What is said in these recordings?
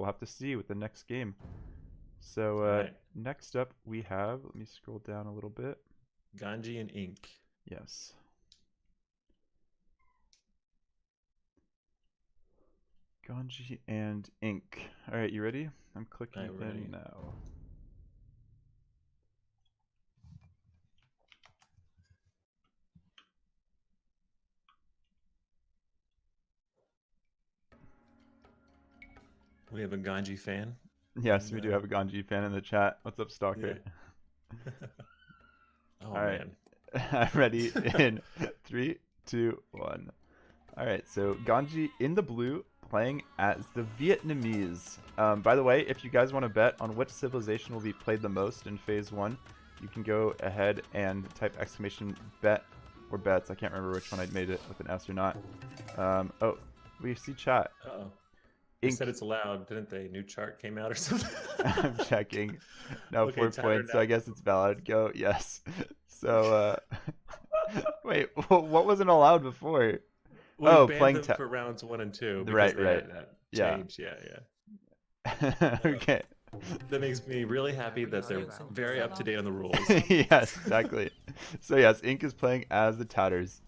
we'll have to see with the next game. So Right. next up we have, let me scroll down a little bit. Ganji and Ink. Yes. Ganji and Ink. All right, you ready? I'm clicking I'm ready. in now. We have a Ganji fan. Yes, And, we do have a Ganji fan in the chat. What's up, yeah. Stalker? Oh All right, man. I'm ready in 3, 2, 1. All right, so Ganji in the blue playing as the Vietnamese. By the way, if you guys want to bet on which civilization will be played the most in Phase 1, you can go ahead and type exclamation bet or bets. I can't remember which one I made it with an S or not. Oh, we see chat. Uh-oh. They Ink. said it's allowed, didn't they? New chart came out or something. I'm checking. No, Okay, 4 Tyler, points, so now. I guess it's valid. Go, yes. So, wait, what wasn't allowed before? We Oh, banned playing them for rounds 1 and 2 because right, they right. had that Yeah. change. Yeah, yeah. Okay. That makes me really happy that they're very up to date on the rules. Yes, exactly. So yes, Ink is playing as the Tatters.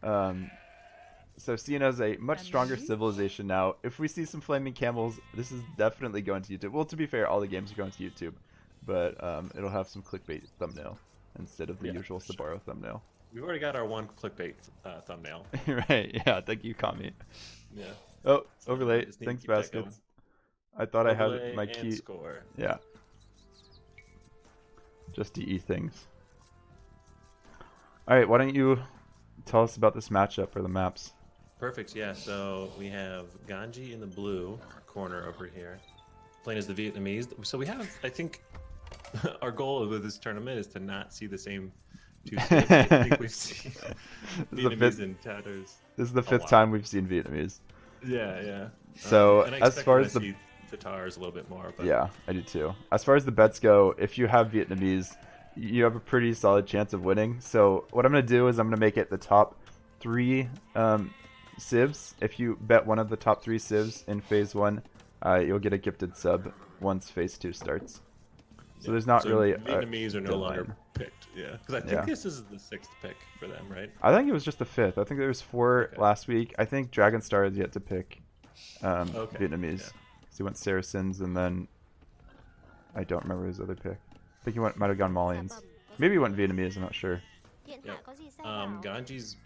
So seen as a much stronger civilization now. If we see some flaming camels, this is definitely going to YouTube. Well, to be fair, all the games are going to YouTube, but it'll have some clickbait thumbnail instead of the Yeah, usual for SBARRO thumbnail. We've already got our one clickbait thumbnail. Right? Yeah. Thank you, Kami. Yeah. Oh, So we overlay. just need to Thanks, keep that going. baskets. I thought I had Overlay my and key. score. Yeah. Just DE things. All right. Why don't you tell us about this matchup or the maps? Perfect. Yeah. So we have Ganji in the blue corner over here, playing as the Vietnamese. So we have, I think, our goal with this tournament is to not see the same two teams. I think we've seen Vietnamese and Tatters. This is the a fifth lot. time we've seen Vietnamese. Yeah, yeah. So and I as expect far we're as gonna the see Tatars a little bit more, but yeah, I do too. As far as the bets go, if you have Vietnamese, you have a pretty solid chance of winning. So what I'm gonna do is I'm gonna make it the top 3 civs. If you bet one of the top 3 civs in Phase 1, you'll get a gifted sub once Phase 2 starts. So there's not really Vietnamese are no deadline. longer picked. Yeah, because I think Yeah. this is the 6th pick for them, right? I think it was just the 5th. I think there was 4 last week. I think Dragonstar is yet to pick Vietnamese. Yeah. So he went Saracens, and then I don't remember his other pick. I think he might have gone Malians. Maybe he went Vietnamese. I'm not sure. Điện Yep. thoại có gì sai bảo? Ganji's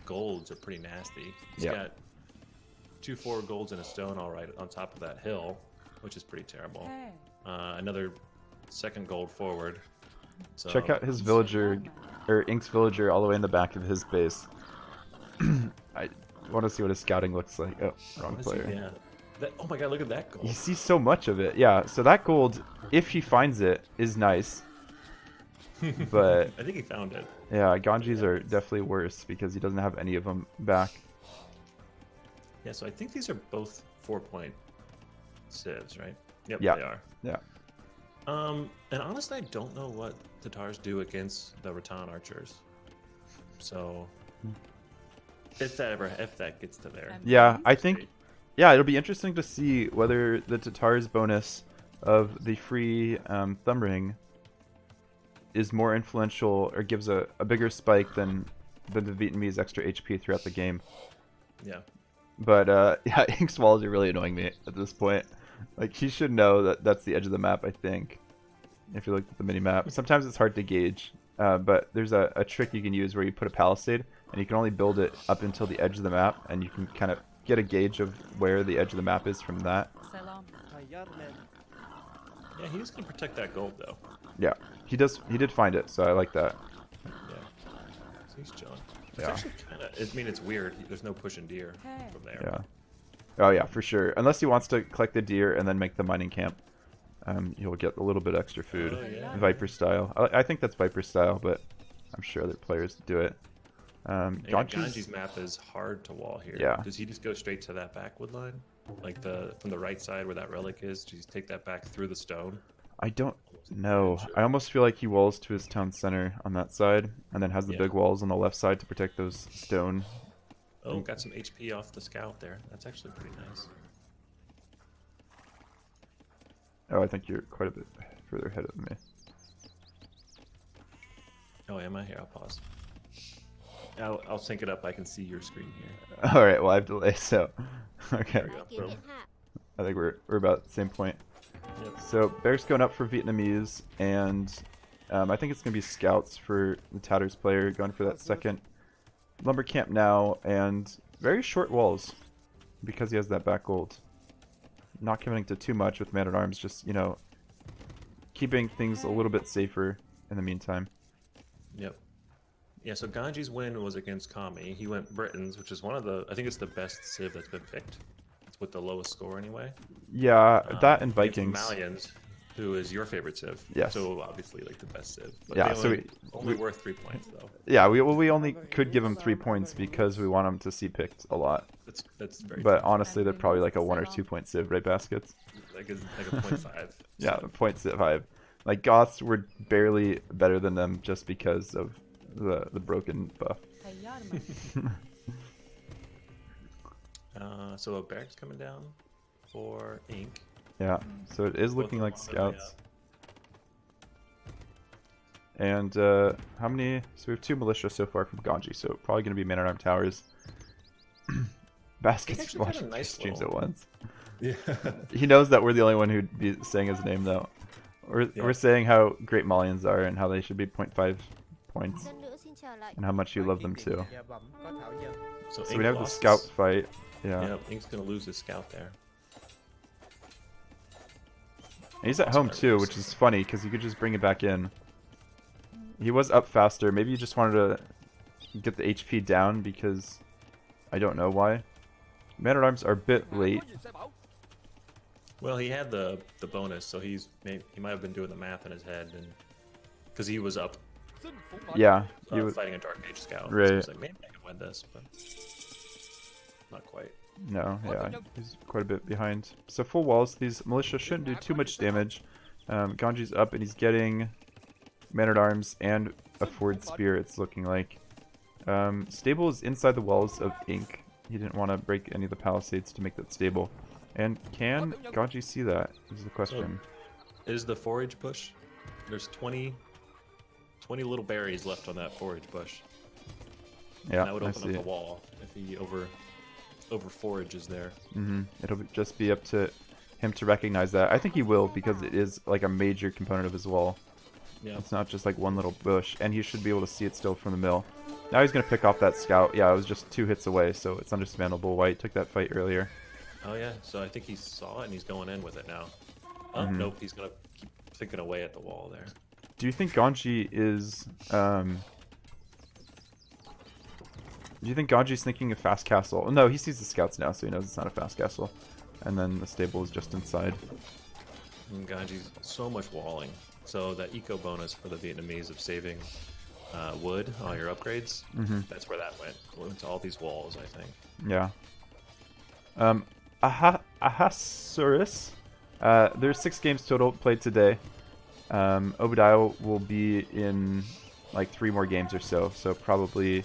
golds are pretty nasty. He's Yep. got 2 4 golds and a stone all right on top of that hill, which is pretty terrible. Another 2nd gold forward. So Check out his villager, or Ink's villager, all the way in the back of his base. I want to see what his scouting looks like. Oh, wrong player. Yeah. Oh my god, look at that gold. You see so much of it. Yeah, so that gold, if he finds it, is nice. But I think he found it. yeah, Ganji's are definitely worse because he doesn't have any of them back. Yeah, so I think these are both 4-point civs, right? Yep, Yeah. they are. Yeah. And honestly, I don't know what Tatars do against the Rattan archers. So, if that gets to there. Yeah, I think, yeah, it'll be interesting to see whether the Tatar's bonus of the free thumb ring is more influential or gives a bigger spike than the Vietnamese extra HP throughout the game. Yeah. But yeah, Ink's walls are really annoying me at this point. Like, he should know that that's the edge of the map, I think, if you look at the mini-map. Sometimes it's hard to gauge, but there's a trick you can use where you put a palisade, and you can only build it up until the edge of the map, and you can kind of get a gauge of where the edge of the map is from that. Yeah, he's gonna protect that gold though. Yeah, he did find it, so I like that. Yeah. So he's chilling. It's Yeah. actually kind of. I mean, it's weird. There's no pushing deer from there. Yeah. Oh yeah, for sure. Unless he wants to collect the deer and then make the mining camp, he'll get a little bit extra food, Oh, yeah. Viper style. I think that's Viper style, but I'm sure other players do it. And Ganji's map is hard to wall here. Yeah. Does he just go straight to that backwood line, like from the right side where that relic is? Does he take that back through the stone? I don't know. I almost feel like he walls to his town center on that side, and then has the big walls on the left side to protect those stone. Oh, got some HP off the scout there. That's actually pretty nice. Oh, I think you're quite a bit further ahead of me. Oh, am I? Here, I'll pause. I'll sync it up. I can see your screen here. All right. Well, I have delay, so okay. There we go. Boom. I think we're about the same point. Yep. So Bear's going up for Vietnamese, and I think it's gonna be scouts for the Tatters player going for that second lumber camp now, and very short walls because he has that back gold. Not committing to too much with Man at Arms, just keeping things a little bit safer in the meantime. Yep. Yeah, so Ganji's win was against Kami. He went Britons, which is one of the, I think it's the best civ that's been picked. It's with the lowest score anyway. Yeah, that and against Vikings. Malians, who is your favorite civ. Yes. So obviously like the best civ. But Yeah, they so only worth 3 points though. Yeah, we only could give him 3 points because we want him to see picked a lot. That's very But true. honestly, they're probably like a 1 or 2 point civ, right, Baskets? Like a 0.5. Yeah, 0.5. Like Goths were barely better than them just because of the broken buff. So a barracks coming down for Ink. Yeah, so it is looking like scouts. And how many? So we have 2 militia so far from Ganji, so probably going to be Man-at-Arm Towers. Baskets watching nice streams little... at once. Yeah. He knows that we're the only one who'd be saying his name, though. We're saying how great Malians are and how they should be 0.5 points. And how much you love them too. So we have the scout fight. Yeah. Yeah, Ink's going to lose his scout there. And he's at home too, which is funny because you could just bring it back in. He was up faster. Maybe you just wanted to get the HP down because I don't know why. Man-at-Arms are a bit late. Well, he had the bonus, so he might have been doing the math in his head, and because he was up. Yeah, he was fighting a Dark Age scout. Right. So he's like, maybe I can win this, but not quite. No, yeah, he's quite a bit behind. So full walls, these militia shouldn't do too much damage. Ganji's up and he's getting Man-at-Arms and a forward spear, it's looking like. Stable is inside the walls of Ink. He didn't want to break any of the palisades to make that stable. And can Ganji see that, is the question. So, is the forage bush? There's 20 little berries left on that forage bush. Yeah, and that would open I see up the wall if he over forages there. It'll just be up to him to recognize that. I think he will because it is like a major component of his wall. Yeah. It's not just like one little bush, and he should be able to see it still from the mill. Now he's gonna pick off that scout. Yeah, it was just 2 hits away, so it's understandable why he took that fight earlier. Oh yeah, so I think he saw it and he's going in with it now. Oh nope, he's gonna keep thinking away at the wall there. Do you think Ganji is do you think Ganji's thinking a fast castle? No, he sees the scouts now, so he knows it's not a fast castle. And then the stable is just inside. And Ganji's so much walling. So that eco bonus for the Vietnamese of saving wood on your upgrades, that's where that went. It went to all these walls, I think. Yeah. Ahasuerus. There's 6 games total played today. Obadiah will be in like 3 more games or so, so probably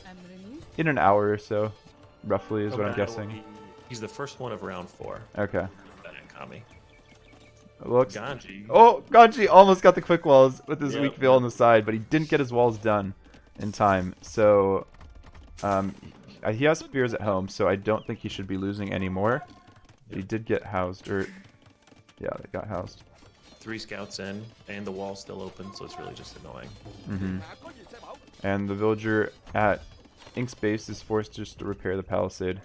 in an hour or so, roughly is what I'm guessing. He's the first one of round 4. Okay. Kami. Looks. Ganji. Oh, Ganji almost got the quick walls with his weak veil on the side, but he didn't get his walls done in time. So, he has spears at home, so I don't think he should be losing anymore. He did get housed, or yeah, they got housed. 3 scouts in, and the wall's still open, so it's really just annoying. And the villager at Ink's base is forced just to repair the palisade.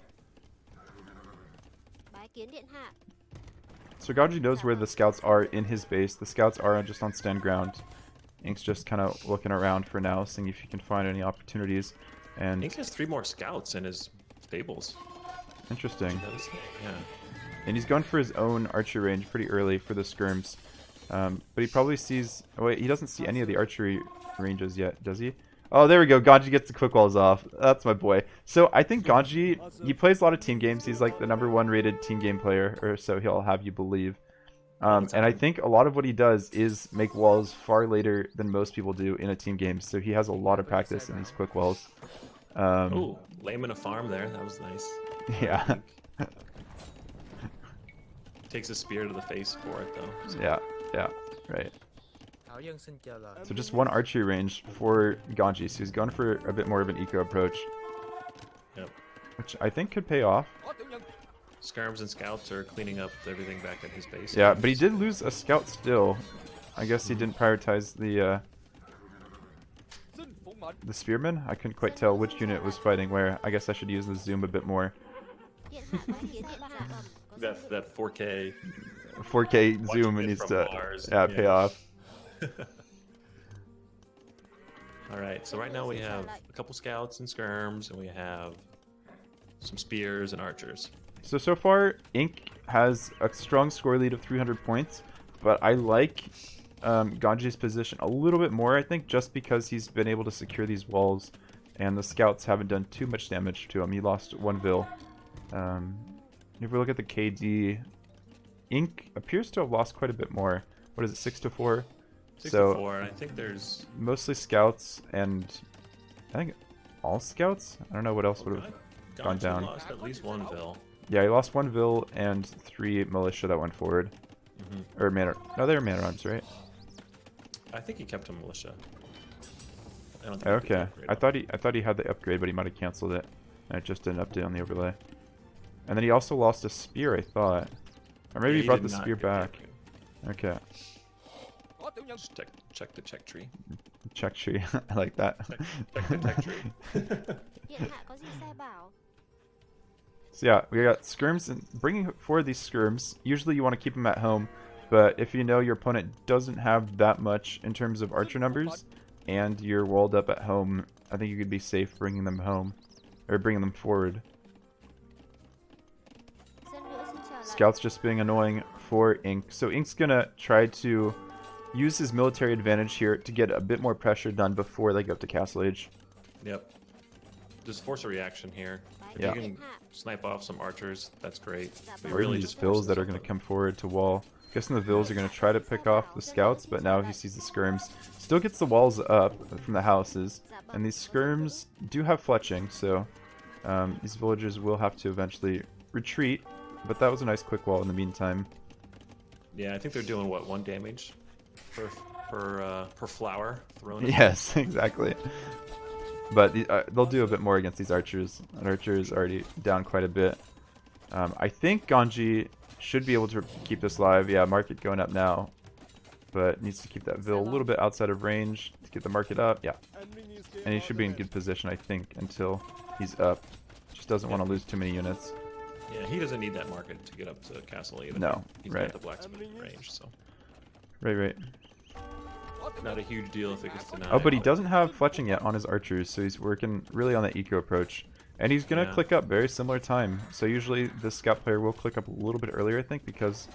So Ganji knows where the scouts are in his base. The scouts are just on stand ground. Ink's just kind of looking around for now, seeing if he can find any opportunities. And Ink has 3 more scouts in his stables. Interesting. Yeah. And he's going for his own archery range pretty early for the skirms. But he probably sees... Oh wait, he doesn't see any of the archery ranges yet, does he? Oh, there we go. Ganji gets the quick walls off. That's my boy. So I think Ganji, he plays a lot of team games. He's like the #1 rated team game player, or so he'll have you believe. And I think a lot of what he does is make walls far later than most people do in a team game. So he has a lot of practice in these quick walls. Layman a farm there. That was nice. Yeah. Takes a spear to the face for it though. So. Yeah, right. So just one archery range for Ganji, so he's going for a bit more of an eco approach. Yep. Which I think could pay off. Skirms and scouts are cleaning up everything back at his base. Yeah, but he did lose a scout still. I guess he didn't prioritize the spearman. I couldn't quite tell which unit was fighting where. I guess I should use the zoom a bit more. that 4K 4K zoom needs to pay off. All right, so right now we have a couple scouts and skirms, and we have some spears and archers. So far, Ink has a strong score lead of 300 points, but I like Ganji's position a little bit more, I think, just because he's been able to secure these walls, and the scouts haven't done too much damage to him. He lost 1 Vil. If we look at the KD, Ink appears to have lost quite a bit more. What is it, 6-4? 6-4, and I think there's... Mostly scouts, and I think all scouts? I don't know what else would have gone down. Lost at least 1 Vil. Yeah, he lost 1 Vil and 3 militia that went forward. Or no, they were man arms, right? I think he kept a militia. I don't think Okay, I thought he had the upgrade, but he might have canceled it, and it just didn't update on the overlay. And then he also lost a spear, I thought, or maybe he brought the spear back. Okay. Just check the check tree. Check tree, I like that. Check the tech tree. So yeah, we got skirms, and bringing forward these skirms, usually you want to keep them at home, but if you know your opponent doesn't have that much in terms of archer numbers, and you're walled up at home, I think you could be safe bringing them home, or bringing them forward. Scouts just being annoying for Ink, so Ink's gonna try to use his military advantage here to get a bit more pressure done before they go up to Castle Age. Yep. Just force a reaction here. If Yeah. you can snipe off some archers, that's great. But Or even just Vils that are going to come forward to wall. Guessing the Vils are going to try to pick off the scouts, but now he sees the skirms. Still gets the walls up from the houses, and these skirms do have fletching, so these villagers will have to eventually retreat, but that was a nice quick wall in the meantime. Yeah, I think they're doing, what, 1 damage per flower thrown? Yes, exactly. But they'll do a bit more against these archers. And archers already down quite a bit. I think Ganji should be able to keep this live. Yeah, market going up now. But needs to keep that Vil a little bit outside of range to get the market up. Yeah. And he should be in good position, I think, until he's up. Just doesn't want to lose too many units. Yeah, he doesn't need that market to get up to Castle 8. No, he's right. got the blacksmith range, so. Right. Not a huge deal if it gets denied. Oh, but he doesn't have fletching yet on his archers, so he's working really on the eco approach. And he's going to click up very similar time. So usually the scout player will click up a little bit earlier, I think, because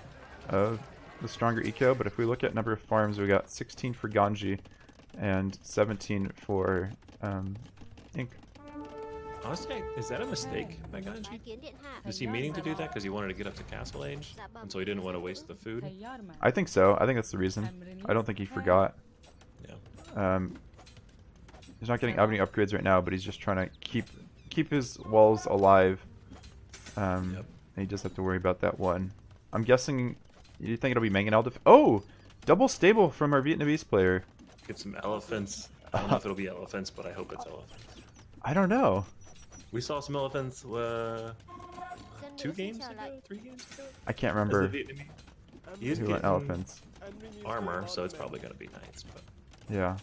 of the stronger eco. But if we look at number of farms, we got 16 for Ganji and 17 for Ink. Honestly, is that a mistake by Ganji? Is he meaning to do that because he wanted to get up to Castle Age? And so he didn't want to waste the food? I think so. I think that's the reason. I don't think he forgot. Yeah. He's not getting any upgrades right now, but he's just trying to keep his walls alive. And he just have to worry about that one. I'm guessing. You think it'll be Mangonel? Oh, double stable from our Vietnamese player. Get some elephants. I don't know if it'll be elephants, but I hope it's elephants. I don't know. We saw some elephants 2 games ago, 3 games ago. I can't remember. He's who getting went elephants. armor, so it's probably gonna be knights. But Yeah.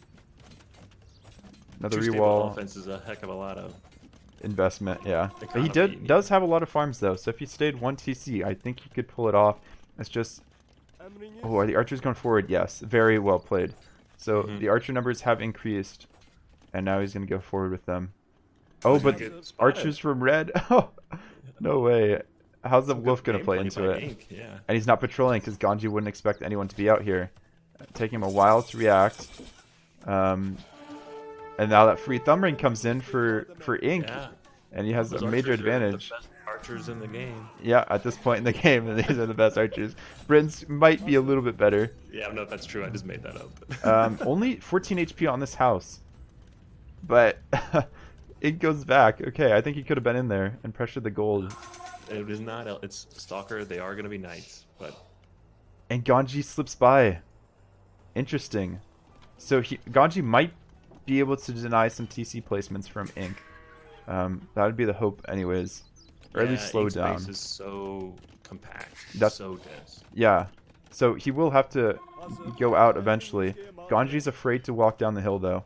Another 2 stable rewall elephants is a heck of a lot of investment. Yeah. But he economy. does have a lot of farms though, so if he stayed 1 TC, I think he could pull it off. It's just. Oh, are the archers going forward? Yes. Very well played. So the archer numbers have increased, and now he's going to go forward with them. Oh, but archers from red? Oh, no way. How's the wolf going to play into it? Ink, yeah. And he's not patrolling because Ganji wouldn't expect anyone to be out here. Taking him a while to react. And now that free thumb ring comes in for Ink. Yeah. And he has Those a major archers are advantage. the best archers in the game. Yeah, at this point in the game, and these are the best archers. Britain's might be a little bit better. Yeah, I don't know if that's true. I just made that up. Only 14 HP on this house. But it goes back. Okay, I think he could have been in there and pressured the gold. It is not. It's Stalker. They are going to be knights. But And Ganji slips by. Interesting. So Ganji might be able to deny some TC placements from Ink. That would be the hope anyways. Or at least slow Ink's down. base is so compact. That's so dense. Yeah. So he will have to go out eventually. Ganji's afraid to walk down the hill though.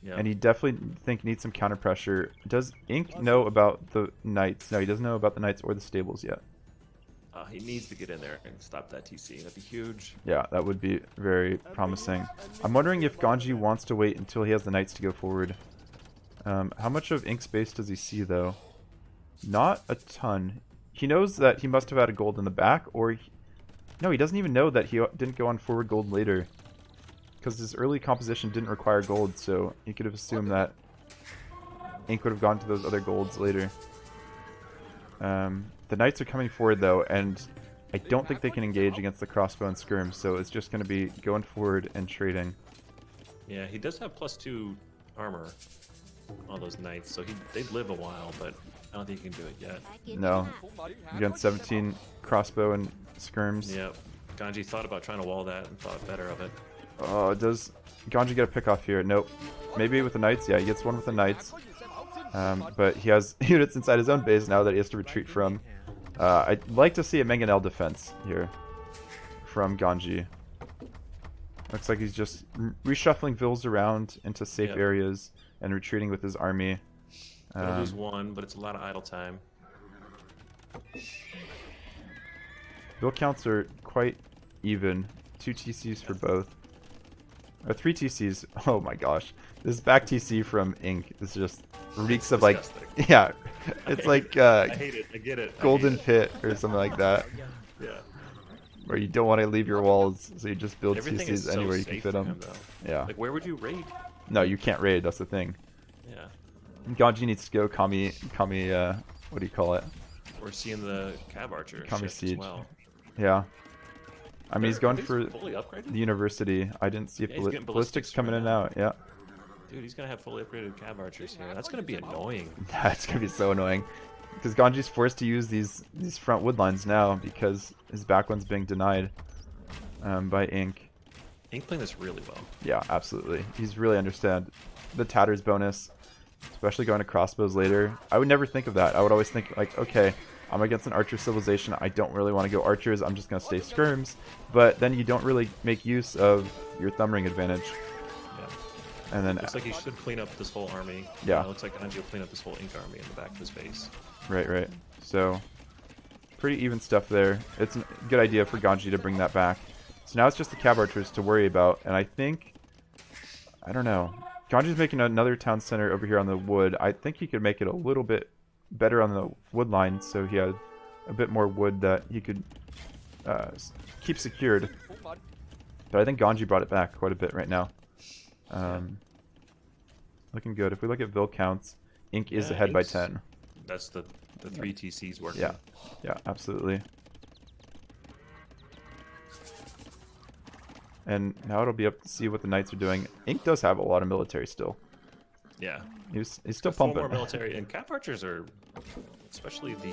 Yeah. And he definitely needs some counter pressure. Does Ink know about the knights? No, he doesn't know about the knights or the stables yet. He needs to get in there and stop that TC. That'd be huge. Yeah, that would be very promising. I'm wondering if Ganji wants to wait until he has the knights to go forward. How much of Ink's base does he see though? Not a ton. He knows that he must have had a gold in the back, or no, he doesn't even know that he didn't go on forward gold later. Because his early composition didn't require gold, so he could have assumed that Ink would have gone to those other golds later. The knights are coming forward though, and I don't think they can engage against the crossbow and skirm, so it's just going to be going forward and trading. Yeah, he does have +2 armor on those knights, so they'd live a while, but I don't think he can do it yet. No. Against 17 crossbow and skirms. Yep. Ganji thought about trying to wall that and thought better of it. Oh, does Ganji get a pick off here? Nope. Maybe with the knights? Yeah, he gets one with the knights. But he has units inside his own base now that he has to retreat from. I'd like to see a mangonel defense here from Ganji. Looks like he's just reshuffling vills around into safe areas and retreating with his army. Gonna lose one, but it's a lot of idle time. Vill counts are quite even. 2 TCs for both. Or 3 TCs. Oh my gosh. This back TC from Ink is just reeks of like... Yeah. It's like I hate it. I get it. Golden Pit or something like that. Yeah. Where you don't want to leave your walls, so you just build Everything TCs is so anywhere you can safe fit for them. him, though. Yeah. Like, where would you raid? No, you can't raid. That's the thing. Yeah. Ganji needs to go Kami, what do you call it? We're seeing the Cav Archer Kami shift as Siege. well. Yeah. I mean, he's going for fully upgraded? the university. I didn't see if Yeah, he's getting ballistics coming right in now. and out. Yeah. Dude, he's gonna have fully upgraded Cav Archers here. That's gonna be annoying. That's gonna be so annoying. Because Ganji's forced to use these front wood lines now because his back one's being denied by Ink. Ink playing this really well. Yeah, absolutely. He's really understand the tatters bonus, especially going to crossbows later. I would never think of that. I would always think like, okay, I'm against an archer civilization. I don't really want to go archers. I'm just gonna stay skirms. But then you don't really make use of your thumb ring advantage. Yeah. And then looks like he should clean up this whole army. Yeah. Looks like Ganji will clean up this whole Ink army in the back of his base. Right. So, pretty even stuff there. It's a good idea for Ganji to bring that back. So now it's just the Cav Archers to worry about, and I don't know. Ganji's making another town center over here on the wood. I think he could make it a little bit better on the wood line, so he had a bit more wood that he could keep secured. But I think Ganji brought it back quite a bit right now. Looking good. If we look at Vill counts, Ink is ahead by 10. That's the 3 TCs working. Yeah, absolutely. And now it'll be up to see what the knights are doing. Ink does have a lot of military still. Yeah. He's still Four pumping. more military, and Cav Archers are, especially the...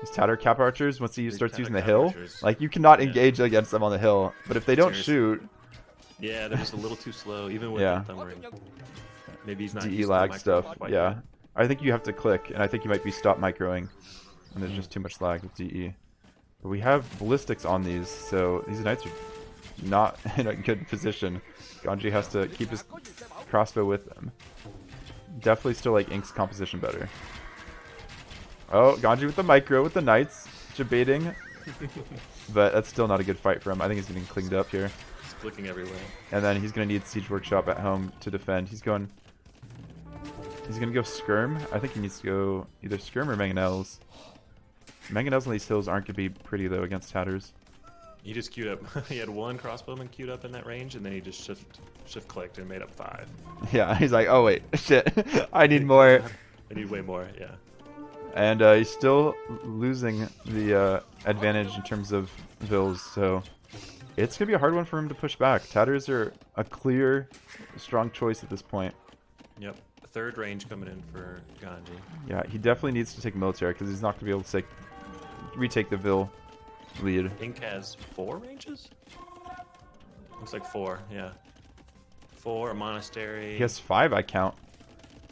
These Tatter Cap Archers, once he starts using the Cav hill, Archers. like you cannot engage against them on the hill. But if they don't shoot, Yeah, they're just a little too slow, even with Yeah. the thumb ring. Maybe he's not DE used to lag the stuff, micro quite yeah. yet. I think you have to click, and I think you might be stop microing. And there's just too much lag with DE. But we have ballistics on these, so these knights are not in a good position. Ganji has to keep his crossbow with them. Definitely still like Ink's composition better. Oh, Ganji with the micro with the knights, debating. But that's still not a good fight for him. I think he's getting cleaned up here. He's clicking everywhere. And then he's going to need Siege Workshop at home to defend. He's going to go Skirm. I think he needs to go either Skirm or Mangonels. Mangonels on these hills aren't going to be pretty, though, against Tatters. He just queued up. He had one crossbowman queued up in that range, and then he just shift clicked and made up 5. Yeah, he's like, oh wait, shit, I need more. I need way more, yeah. And he's still losing the advantage in terms of vills, so it's going to be a hard one for him to push back. Tatters are a clear, strong choice at this point. Yep. Third range coming in for Ganji. Yeah, he definitely needs to take military because he's not going to be able to retake the Vill lead. Ink has 4 ranges? Looks like 4, yeah. 4, a monastery. He has 5, I count.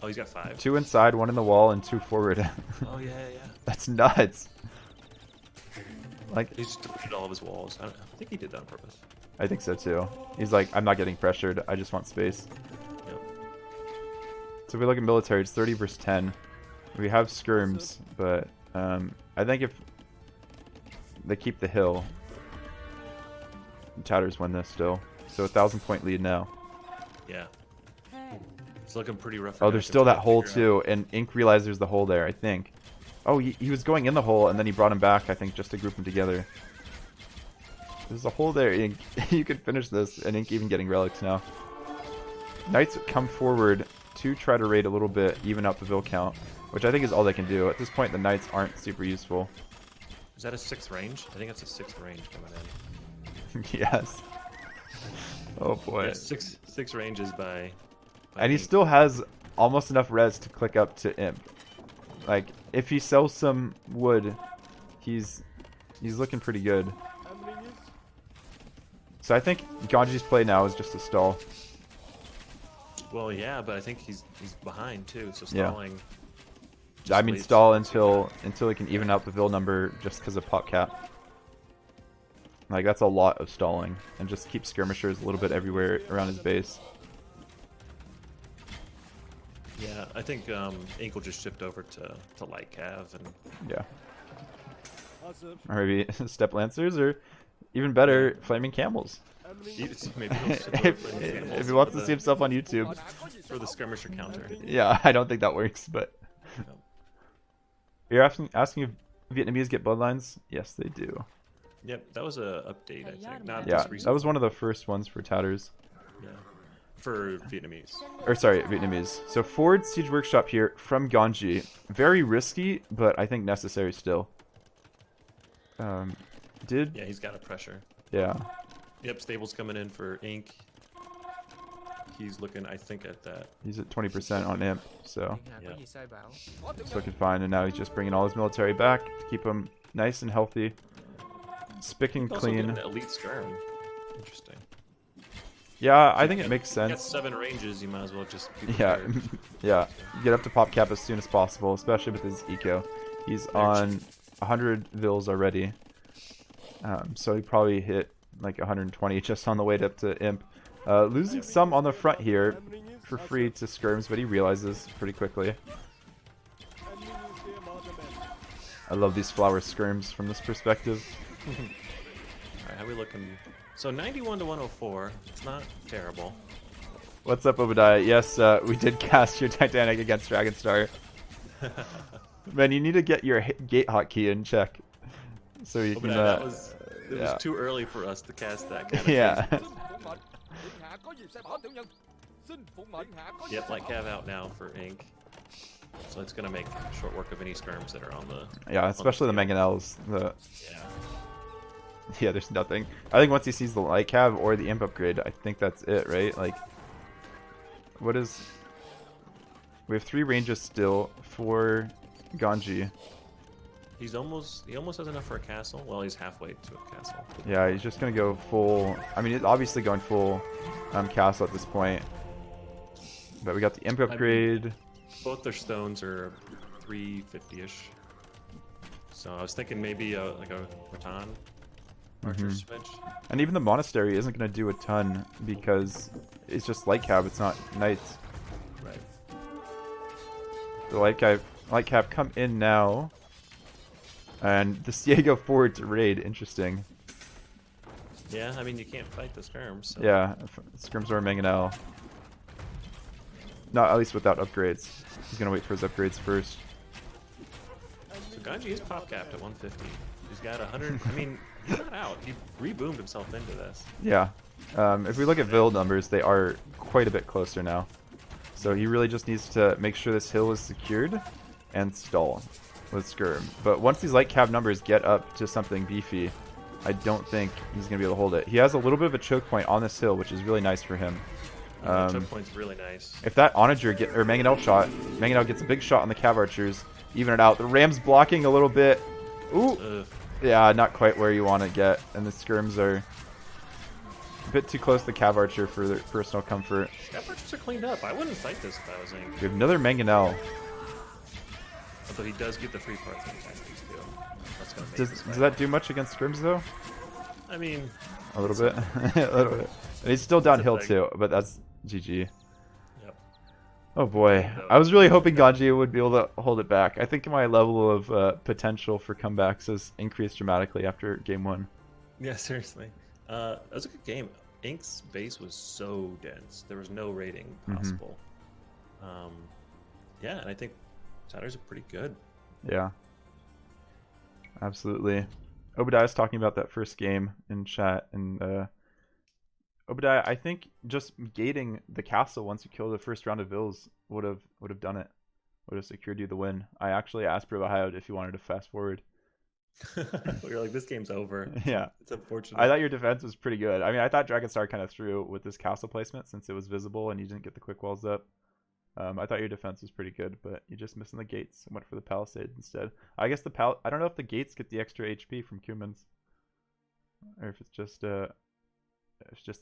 Oh, he's got 5. 2 inside, 1 in the wall, and 2 forward. Oh, yeah. That's nuts. Like, He's just deleted all of his walls. I think he did that on purpose. I think so too. He's like, I'm not getting pressured. I just want space. Yep. So if we look at military, it's 30 versus 10. We have skirms, but I think if they keep the hill, Tatters win this still. So 1,000-point lead now. Yeah. It's looking pretty rough. Oh, there's still that hole too, and Ink realized there's the hole there, I think. Oh, he was going in the hole, and then he brought him back, I think, just to group them together. There's a hole there, Ink. You could finish this, and Ink even getting relics now. Knights come forward to try to raid a little bit, even out the Vil count, which I think is all they can do. At this point, the Knights aren't super useful. Is that a 6th range? I think that's a 6th range coming in. Yes. Oh boy. Yeah, six ranges by and he Ink. still has almost enough res to click up to Imp. Like, if he sells some wood, he's looking pretty good. So I think Ganji's play now is just a stall. Well, yeah, but I think he's behind too, so Yeah. stalling. I mean, stall until he can even out the Vil number just because of pop cap. Like, that's a lot of stalling, and just keep skirmishers a little bit everywhere around his base. Yeah, I think Ink will just shift over to light cav and Yeah. Or maybe step lancers, or even better, flaming camels. maybe he'll shift over for the if animals he wants for to see himself on YouTube. for the skirmisher counter. Yeah, I don't think that works, but you're asking if Vietnamese get bloodlines? Yes, they do. Yep, that was a update, I think. Not Yeah, this recent. that was one of the first ones for Tatters. Yeah. For Vietnamese. Or sorry, Vietnamese. So forward siege workshop here from Ganji. Very risky, but I think necessary still. Yeah, he's got a pressure. Yeah. Yep, Stable's coming in for Ink. He's looking, I think, at that. He's at 20% on Imp, so Yeah. it's looking fine. And now he's just bringing all his military back to keep him nice and healthy. Spick and Also getting clean. an elite skirm. Interesting. Yeah, I think it makes You got sense. 7 ranges, you might as well just be Yeah, prepared. yeah. Get up to pop cap as soon as possible, especially with his eco. He's on 100 Vils already. So he probably hit like 120 just on the way up to Imp. Losing some on the front here for free to skirms, but he realizes pretty quickly. I love these flower skirms from this perspective. Alright, how we looking? So 91 to 104. It's not terrible. What's up, Obadiah? Yes, we did cast your Titanic against Dragonstar. Man, you need to get your gate hotkey in check. So you can, That was, it yeah. was too early for us to cast that kind of yeah. Yep, light cav out now for Ink. So it's gonna make short work of any skirms that are on the. Yeah, especially the Mangonels. Yeah. Yeah, there's nothing. I think once he sees the light cav or the imp upgrade, I think that's it, right? Like, what is... We have 3 ranges still for Ganji. He almost has enough for a castle. Well, he's halfway to a castle. Yeah, he's just gonna go full... I mean, he's obviously going full castle at this point. But we got the imp upgrade. Both their stones are 350-ish. So I was thinking maybe like a Rattan archer switch. And even the monastery isn't gonna do a ton because it's just light cav, it's not knights. Right. The light cav come in now. And the CA go forward to raid. Interesting. Yeah, I mean, you can't fight the skirms. So. Yeah, skirms are Mangonel. Not at least without upgrades. He's gonna wait for his upgrades first. So Ganji is pop capped at 150. He's got 100. I mean, he's not out. He reboomed himself into this. Yeah. If we look at Vil numbers, they are quite a bit closer now. So he really just needs to make sure this hill is secured and stall with skirm. But once these light cav numbers get up to something beefy, I don't think he's gonna be able to hold it. He has a little bit of a choke point on this hill, which is really nice for him. The choke point's really nice. If that Onager or Mangonel shot, Mangonel gets a big shot on the cav archers, even it out. The Ram's blocking a little bit. Ooh, Yeah, not quite where you want to get, and the skirms are a bit too close to Cav Archer for their personal comfort. Cav Archers are cleaned up. I wouldn't fight this if I was Ink. We have another Mangonel. Although he does get the free parts tactics too. That's gonna make Does that do much against skirms though? I mean, A little bit. A little bit. And he's still downhill thing. too, but that's GG. Yep. Oh boy. I was really hoping Ganji would be able to hold it back. I think my level of potential for comebacks has increased dramatically after game 1. Yeah, seriously. That was a good game. Ink's base was so dense. There was no rating possible. Yeah, and I think Satyrs are pretty good. Yeah. Absolutely. Obadiah's talking about that first game in chat, and Obadiah, I think just gating the castle once you kill the first round of vills would have done it. Would have secured you the win. I actually asked Brohio if he wanted to fast forward. We were like, this game's over. Yeah. It's unfortunate. I thought your defense was pretty good. I mean, I thought Dragonstar kind of threw with this castle placement since it was visible and you didn't get the quick walls up. I thought your defense was pretty good, but you just missing the gates and went for the palisades instead. I guess I don't know if the gates get the extra HP from Cumans, or if it's just the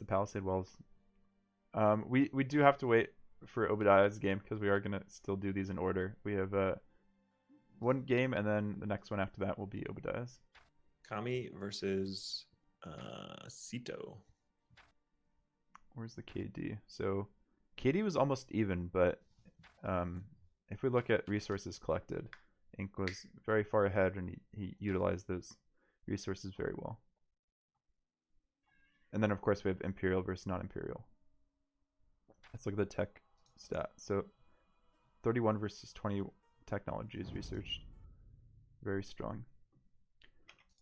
palisade walls. We do have to wait for Obadiah's game because we are gonna still do these in order. We have one game, and then the next one after that will be Obadiah's. Kami versus Sito. Where's the KD? So KD was almost even, but if we look at resources collected, Ink was very far ahead, and he utilized those resources very well. And then, of course, we have Imperial versus non-Imperial. Let's look at the tech stat. So 31 versus 20 technology is researched. Very strong.